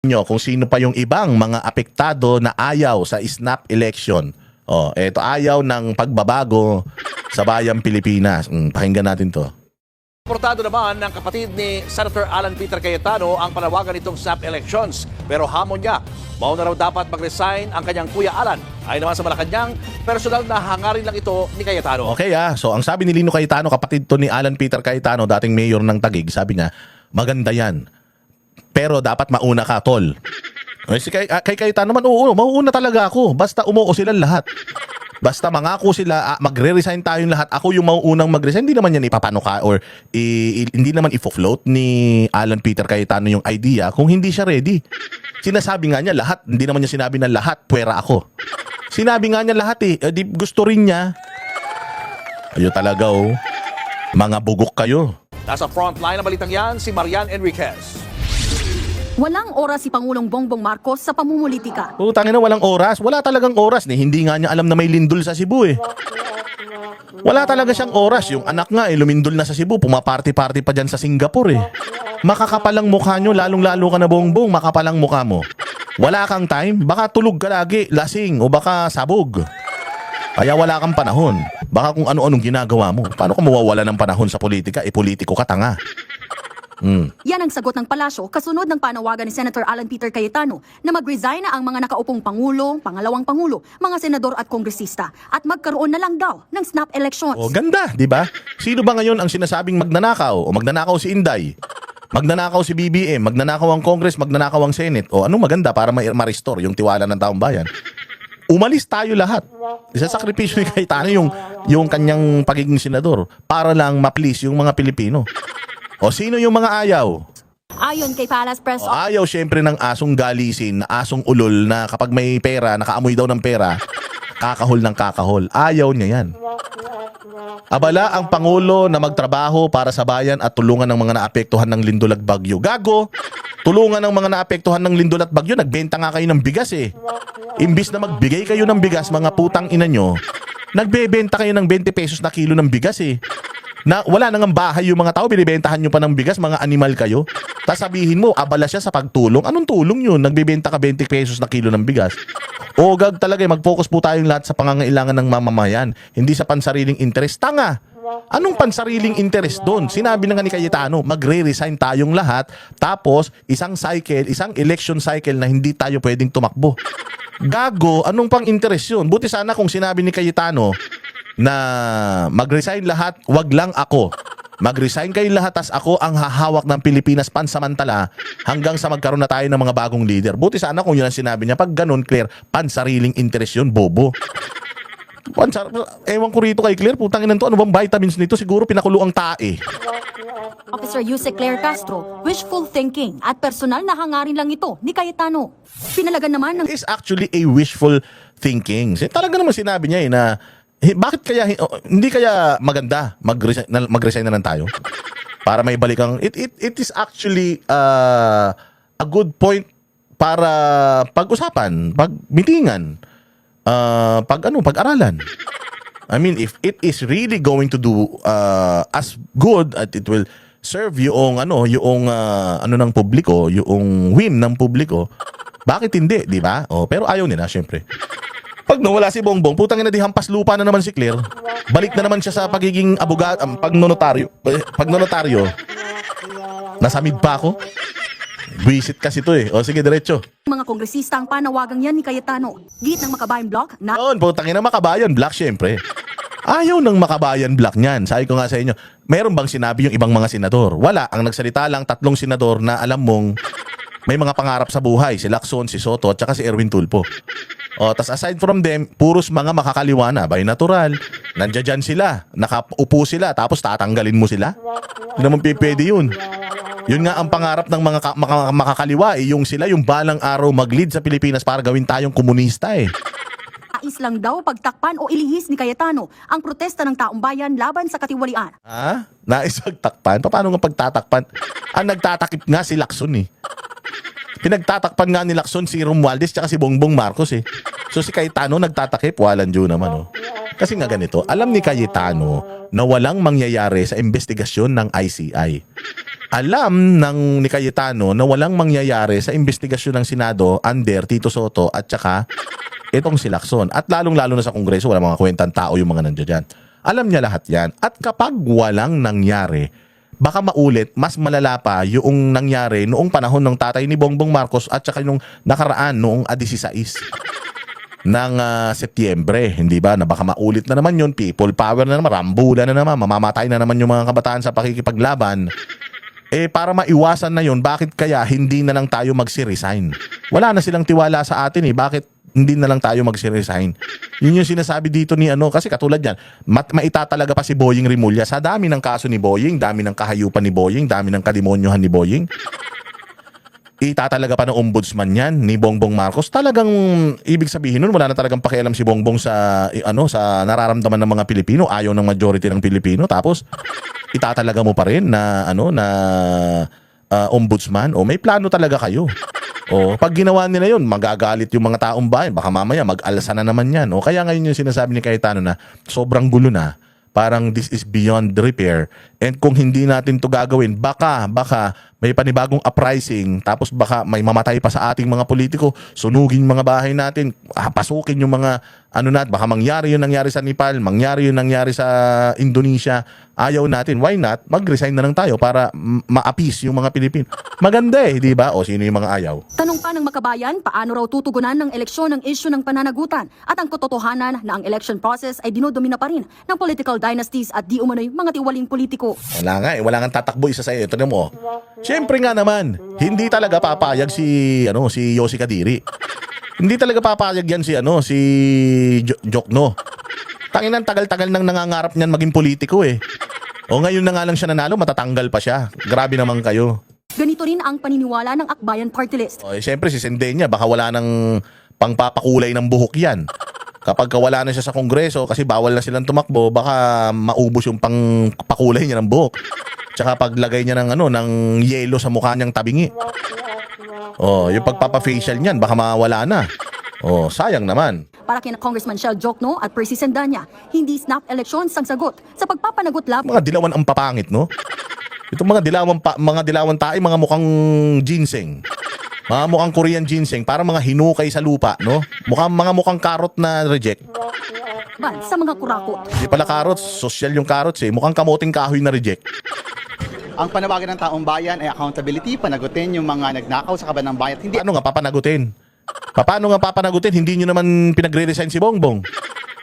nyo kung sino pa yung ibang mga apektado na ayaw sa snap election. Eto ayaw ng pagbabago sa bayang Pilipinas. Pakinggan natin to. Suportado naman ng kapatid ni Senator Alan Peter Cayetano ang panawagan nitong snap elections. Pero hamon niya, mauna raw dapat mag-resign ang kanyang kuya Alan. Ay naman sa Malacanang, personal na hangarin lang ito ni Cayetano. Okay so ang sabi ni Lino Cayetano, kapatid to ni Alan Peter Cayetano, dating mayor ng Taguig, sabi niya, maganda yan. Pero dapat mauna ka, tol. Kay Cayetano naman, mauuna talaga ako. Basta umuo silang lahat. Basta mangako sila, magre-resign tayong lahat. Ako yung mauunang mag-resign. Hindi naman yan ipapanuka or hindi naman ifo-float ni Alan Peter Cayetano yung idea kung hindi siya ready. Sinasabi nga niya lahat. Hindi naman niya sinabi na lahat, puwera ako. Sinabi nga niya lahat di gusto rin niya. Ayo talaga mga bugok kayo. Nasa frontline ng balitang yan, si Marian Enriquez. Walang oras si Pangulong Bongbong Marcos sa pamumulitika. Tangina, walang oras. Wala talagang oras. Hindi nga niya alam na may lindol sa Cebu Wala talaga siyang oras. Yung anak nga lumindol na sa Cebu. Pumaparty-party pa dyan sa Singapore Makakapalang mukha nyo. Lalong-lalo ka na, Bongbong. Makapalang mukha mo. Wala kang time. Baka tulog ka lagi, lasing, o baka sabog. Kaya wala kang panahon. Baka kung ano-anong ginagawa mo. Paano ka mawawala ng panahon sa politika? Politiko ka, tanga. Yan ang sagot ng palasyo kasunod ng panawagan ni Senator Alan Peter Cayetano na mag-resign na ang mga nakaupong Pangulo, Pangalawang Pangulo, mga senador at kongresista at magkaroon na lang daw ng snap elections. Ganda, di ba? Sino ba ngayon ang sinasabing magnanakaw? O magnanakaw si Inday? Magnanakaw si BBM? Magnanakaw ang Congress? Magnanakaw ang Senate? Anong maganda para ma-restore yung tiwala ng taong bayan? Umalis tayo lahat. Isasakripisyo ni Cayetano yung kanyang pagiging senador para lang ma-please yung mga Pilipino. Sino yung mga ayaw? Ayon kay Palace Press Ayaw syempre ng asong galisin, asong ulol na kapag may pera, nakaamoy daw ng pera, kakahol ng kakahol. Ayaw niya yan. Abala ang Pangulo na magtrabaho para sa bayan at tulungan ng mga naapektuhan ng lindol at bagyo. Gago! Tulungan ng mga naapektuhan ng lindol at bagyo, nagbenta nga kayo ng bigas Imbis na magbigay kayo ng bigas, mga putang ina nyo, nagbebenta kayo ng 20 pesos na kilo ng bigas Na wala nang bahay yung mga tao, binibentahan nyo pa ng bigas, mga animal kayo. Tapos sabihin mo, abala siya sa pagtulong. Anong tulong yun? Nagbibenta ka 20 pesos na kilo ng bigas. Gag talaga, mag-focus po tayong lahat sa pangangailangan ng mamamayan. Hindi sa pansariling interest. Tanga! Anong pansariling interest doon? Sinabi na nga ni Cayetano, magre-resign tayong lahat. Tapos, isang election cycle na hindi tayo pwedeng tumakbo. Gago, anong pang interest yun? Buti sana kung sinabi ni Cayetano na mag-resign lahat, wag lang ako. Mag-resign kayo lahat, tas ako ang hahawak ng Pilipinas pansamantala hanggang sa magkaroon na tayo ng mga bagong leader. Buti sana kung yun ang sinabi niya. Pag ganun, Claire, pansariling interest yun, bobo. Ewan ko rito kay Claire, putang ina to, ano bang vitamins nito? Siguro pinakulo ang tae. Officer Yusek Claire Castro, wishful thinking at personal na hangarin lang ito ni Cayetano. Pinalagan naman ng Is actually a wishful thinking. Talaga naman sinabi niya na bakit kaya hindi kaya maganda mag-resign na lang tayo para may balik ang it is actually a good point para pag-usapan, pag-meetingan, pag-aralan. I mean, if it is really going to do as good at it will serve yung ng publiko, yung whim ng publiko, bakit hindi, di ba? Pero ayaw nila syempre. Pag nawala si Bongbong, putang ina di hampas lupa na naman si Claire. Balik na naman siya sa pagiging abogado, pagnonotaryo. Nasamid pa ako. Visit kasi to sige, diretso. mga kongresista ang panawagang yan ni Cayetano. Git ng Makabayan Block na Putang ina, Makabayan Block syempre. Ayaw ng Makabayan Block niyan. Sabi ko nga sa inyo, meron bang sinabi yung ibang mga senador? Wala. Ang nagsalita lang 3 senador na alam mong may mga pangarap sa buhay. Si Lacson, si Soto, at saka si Erwin Tulfo. Tas aside from them, puros mga makakaliwa na, by natural. Nandiyan sila, nakaupo sila, tapos tatanggalin mo sila. Hindi naman pwede yun. Yun nga ang pangarap ng mga makakaliwa, yung sila yung balang araw mag-lead sa Pilipinas para gawin tayong komunista nais lang daw pagtakpan o ilihis ni Cayetano ang protesta ng taong bayan laban sa katiwalian. Nais pagtakpan? Paano nga pagtatakpan? Ang nagtatakip nga si Lacson Pinagtatakpan nga ni Lacson si Romualdez tsaka si Bongbong Marcos So si Cayetano nagtatakip, walang dyo naman Kasi nga ganito, alam ni Cayetano na walang mangyayari sa investigasyon ng ICI. alam ng ni Cayetano na walang mangyayari sa investigasyon ng Senado under Tito Soto at saka itong si Lacson. At lalong-lalo na sa Kongreso, walang mga kwentang tao yung mga nandiyan dyan. Alam niya lahat yan. At kapag walang nangyari, baka maulit, mas malala pa yung nangyari noong panahon ng tatay ni Bongbong Marcos at saka nung nakaraan noong 16 ng Setyembre, hindi ba? Na baka maulit na naman yun, people power na naman, rambulan na naman, mamamatay na naman yung mga kabataan sa pakikipaglaban. Para maiwasan na yun, bakit kaya hindi na lang tayo magsi-resign? Wala na silang tiwala sa atin bakit hindi na lang tayo magsi-resign? Yun yung sinasabi dito ni kasi katulad yan, maitatalaga pa si Boying Rimulya sa dami ng kaso ni Boying, dami ng kahayupan ni Boying, dami ng kademonyohan ni Boying. Itatalaga pa ng ombudsman yan ni Bongbong Marcos. Talagang ibig sabihin nun, wala na talagang pakialam si Bongbong sa sa nararamdaman ng mga Pilipino, ayaw ng majority ng Pilipino. Tapos itatalaga mo pa rin na ombudsman. May plano talaga kayo. Pag ginawa nila yun, magagalit yung mga taong bayan. Baka mamaya mag-alsa na naman yan. Kaya ngayon yung sinasabi ni Cayetano na sobrang gulo na. Parang this is beyond repair. And kung hindi natin to gagawin, baka may panibagong uprising, tapos baka may mamatay pa sa ating mga politiko, sunugin mga bahay natin, pasukin yung mga baka mangyari yung nangyari sa Nepal, mangyari yung nangyari sa Indonesia. Ayaw natin. Why not? Mag-resign na lang tayo para ma-appease yung mga Pilipino. Maganda di ba? Sino yung mga ayaw? Tanong pa ng makabayan, paano raw tutugunan ng eleksyon ang issue ng pananagutan at ang katotohanan na ang election process ay dinodomina pa rin ng political dynasties at di umano'y mga tiwaling politiko. Wala nga wala nga tatakbo isa sa iyo. Ito na mo. Siyempre nga naman, hindi talaga papayag si Yossi Kadiri. Hindi talaga papayag yan si Jokno. Tanginan, tagal-tagal nang nangangarap niyan maging politiko ngayon na nga lang siya nanalo, matatanggal pa siya. Grabe naman kayo. Ganito rin ang paniniwala ng Akbayan Party List. Siyempre si Sendenya, baka wala nang pangpapakulay ng buhok yan. Kapag wala na siya sa Kongreso, kasi bawal na silang tumakbo, baka maubos yung pangpakulay niya ng buhok. Tsaka paglagay niya ng yelo sa mukha niyang tabingi. Yung pagpapafacial niyan, baka mawala na. Sayang naman. Para kina Congressman Shell Jokno at Percy Sendanya, hindi snap elections ang sagot sa pagpapanagot laban. Mga dilawan ang papangit, no? Itong mga dilawan tayo, mga mukhang ginseng. Mga mukhang Korean ginseng, para mga hinukay sa lupa, no? Mga mukhang carrot na reject. Sa mga kurakot. Hindi pala carrots, social yung carrots Mukhang kamuting kahoy na reject. Ang panawagan ng taong bayan ay accountability, panagutin yung mga nagnakaw sa kaban ng bayan. Hindi Paano nga papanagutin? Hindi nyo naman pinagre-resign si Bongbong.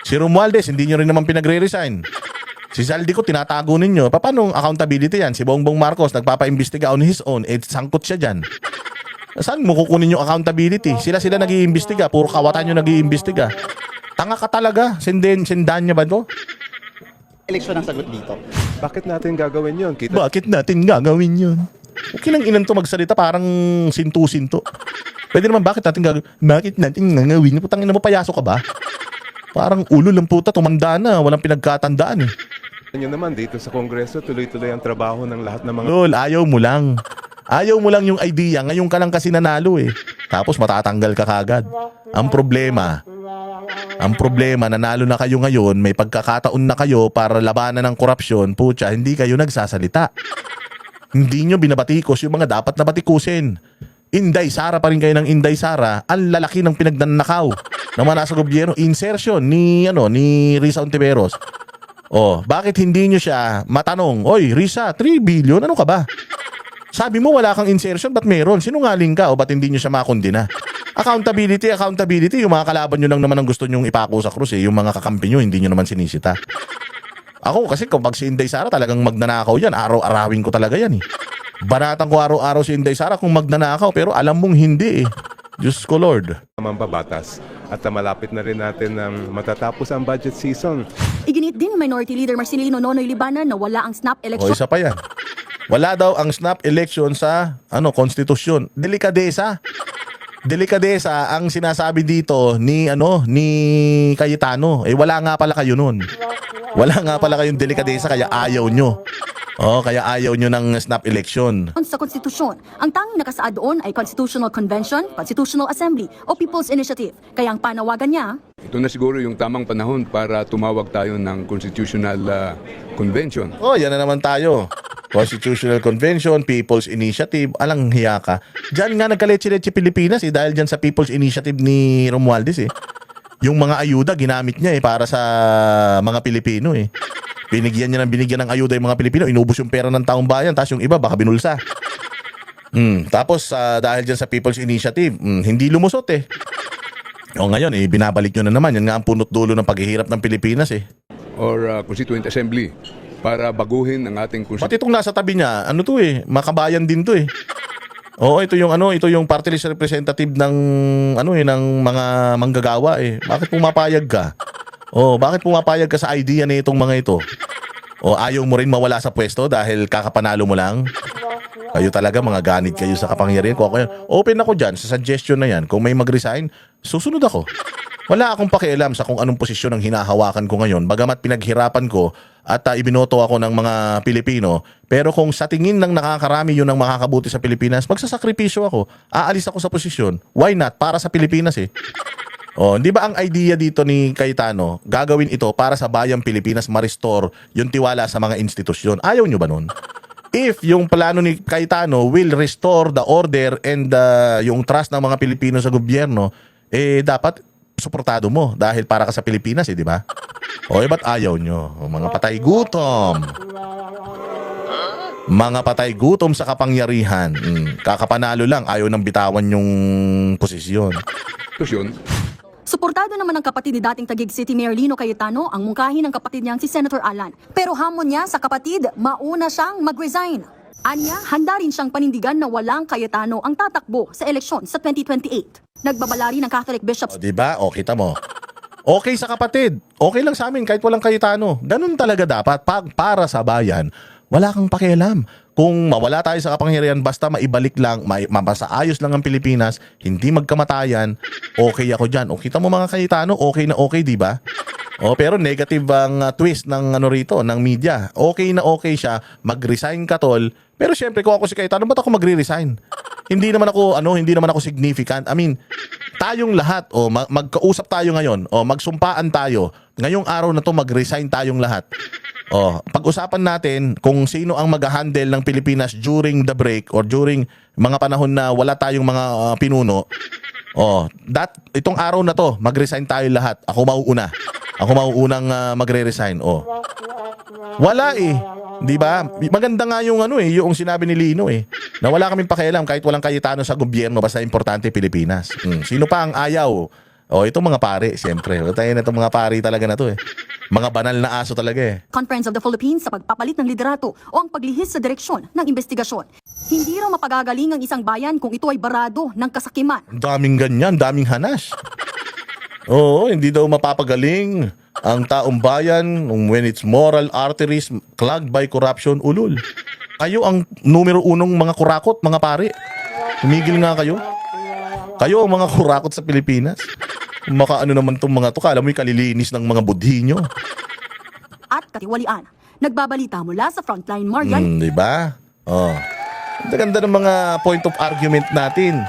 Si Romualdez, hindi nyo rin naman pinagre-resign. Si Zaldico, tinatago ninyo. Paano accountability yan? Si Bongbong Marcos, nagpapa-imbestiga on his own. Sangkot siya dyan. Saan mo kukunin yung accountability? Sila nag-iimbestiga. Puro kawatan yung nag-iimbestiga. Tanga ka talaga. Sendanya ba to? eleksyon ang sagot dito. Bakit natin gagawin yun? Bakit natin gagawin yun? Okay lang inan to magsalita, parang sintu-sinto. Pwede naman, bakit natin gagawin? Putang ina mo, payaso ka ba? Parang ulo lang puta, tumanda na, walang pinagkatandaan Yun naman, dito sa Kongreso, tuloy-tuloy ang trabaho ng lahat ng mga... Lol, ayaw mo lang. Ayaw mo lang yung idea, ngayon ka lang kasi nanalo Tapos matatanggal ka kagad. Ang problema, nanalo na kayo ngayon, may pagkakataon na kayo para labanan ng korupsyon, putya, hindi kayo nagsasalita. Hindi nyo binabatikos yung mga dapat na batikusin. Inday Sara pa rin kayo ng Inday Sara, ang lalaki ng pinagnanakaw ng mga nasa gobyerno. Insertion ni Risa Ontiveros. Bakit hindi nyo siya matanong, oy Risa, 3 billion, ano ka ba? Sabi mo wala kang insertion, ba't meron? Sinungaling ka o ba't hindi nyo siya makondina? Accountability, yung mga kalaban nyo lang naman ang gusto nyong ipako sa krus yung mga kakampi nyo, hindi nyo naman sinisita. Ako kasi kapag si Inday Sara talagang magnanakaw yan, araw-arawin ko talaga yan Banatan ko araw-araw si Inday Sara kung magnanakaw, pero alam mong hindi Diyos ko Lord. Mambabatas at malapit na rin natin ng matatapos ang budget season. Iginit din ng Minority Leader Marcelino Nonoy Libanan na wala ang snap election. Isa pa yan. Wala daw ang snap election sa konstitusyon. Delikadesa ang sinasabi dito ni Cayetano. Wala nga pala kayo nun. Wala nga pala kayong delikadesa kaya ayaw nyo. Kaya ayaw nyo ng snap election. Sa konstitusyon, ang tanging nakasaad doon ay Constitutional Convention, Constitutional Assembly o People's Initiative. Kaya ang panawagan niya, ito na siguro yung tamang panahon para tumawag tayo ng Constitutional Convention. Yan na naman tayo. Constitutional Convention, People's Initiative, alang hiya ka. Diyan nga nagka-leche-leche Pilipinas dahil diyan sa People's Initiative ni Romualdez Yung mga ayuda ginamit niya para sa mga Pilipino Binigyan ng ayuda yung mga Pilipino, inubos yung pera ng taong bayan, tapos yung iba baka binulsa. Tapos dahil diyan sa People's Initiative, hindi lumusot O ngayon binabalik nyo na naman. Yan nga ang punot dulo ng paghihirap ng Pilipinas or Constituent Assembly para baguhin ang ating Pati Constitution. itong nasa tabi niya, makabayan din to Oo, ito yung party list representative ng ng mga manggagawa Bakit pumapayag ka? Bakit pumapayag ka sa idea na itong mga ito? Ayaw mo rin mawala sa pwesto dahil kakapanalo mo lang? Kayo talaga mga ganid kayo sa kapangyarihan. Open ako dyan sa suggestion na yan. Kung may mag-resign, susunod ako. Wala akong pakialam sa kung anong posisyon ang hinahawakan ko ngayon. Bagamat pinaghirapan ko at ibinoto ako ng mga Pilipino. Pero kung sa tingin ng nakakarami yun ang makakabuti sa Pilipinas, magsasakripisyo ako. Aalis ako sa posisyon. Why not? Para sa Pilipinas Di ba ang idea dito ni Cayetano, gagawin ito para sa bayang Pilipinas ma-restore yung tiwala sa mga institusyon. Ayaw nyo ba nun? If yung plano ni Cayetano will restore the order and yung trust ng mga Pilipino sa gobyerno, dapat suportado mo dahil para ka sa Pilipinas di ba? Ba't ayaw nyo? Mga patay gutom. Mga patay gutom sa kapangyarihan. Kakapanalo lang, ayaw nang bitawan yung posisyon. Suportado naman ng kapatid ni dating Taguig City Mayor Lino Cayetano ang mungkahi ng kapatid niyang si Senator Alan. Pero hamon niya sa kapatid, mauna siyang mag-resign. Anya, handa rin siyang panindigan na walang Cayetano ang tatakbo sa eleksyon sa 2028. Nagbabala rin ng Catholic Bishops. Di ba? Kita mo. Okay sa kapatid. Okay lang sa amin kahit walang Cayetano. Ganun talaga dapat. Para sa bayan, wala kang pakialam. Kung mawala tayo sa kapangyarihan, basta maibalik lang, mapasaayos lang ang Pilipinas, hindi magkamatayan, okay ako dyan. Kita mo mga Cayetano, okay na okay, di ba? Pero negative ang twist ng rito, ng media. Okay na okay siya, mag-resign ka tol. Pero syempre kung ako si Cayetano, ba't ako magre-resign? Hindi naman ako significant. I mean, tayong lahat, magkausap tayo ngayon, magsumpaan tayo. Ngayong araw na to mag-resign tayong lahat. Pag-usapan natin kung sino ang mag-handle ng Pilipinas during the break or during mga panahon na wala tayong mga pinuno. Itong araw na to, mag-resign tayo lahat. Ako mauuna. Ako mauunang magre-resign. Wala Di ba? Maganda nga yung yung sinabi ni Lino na wala kaming pakialam kahit walang Cayetano sa gobyerno basta importante Pilipinas. Sino pa ang ayaw? Itong mga pare, siyempre. Tayo na itong mga pare talaga na to Mga banal na aso talaga Conference of the Philippines sa pagpapalit ng liderato o ang paglihis sa direksyon ng investigasyon. Hindi raw mapagagaling ang isang bayan kung ito ay barado ng kasakiman. Daming ganyan, daming hanas. Hindi daw mapapagaling ang taong bayan when its moral arteries clogged by corruption, ulul. Kayo ang numero unong mga kurakot, mga pare. Tumigil nga kayo. Kayo ang mga kurakot sa Pilipinas. Makaano naman itong mga to, kala mo yung kalilinis ng mga budhi nyo. At katiwalian. Nagbabalita mula sa Frontline Marian. Di ba? Ganda ng mga point of argument natin.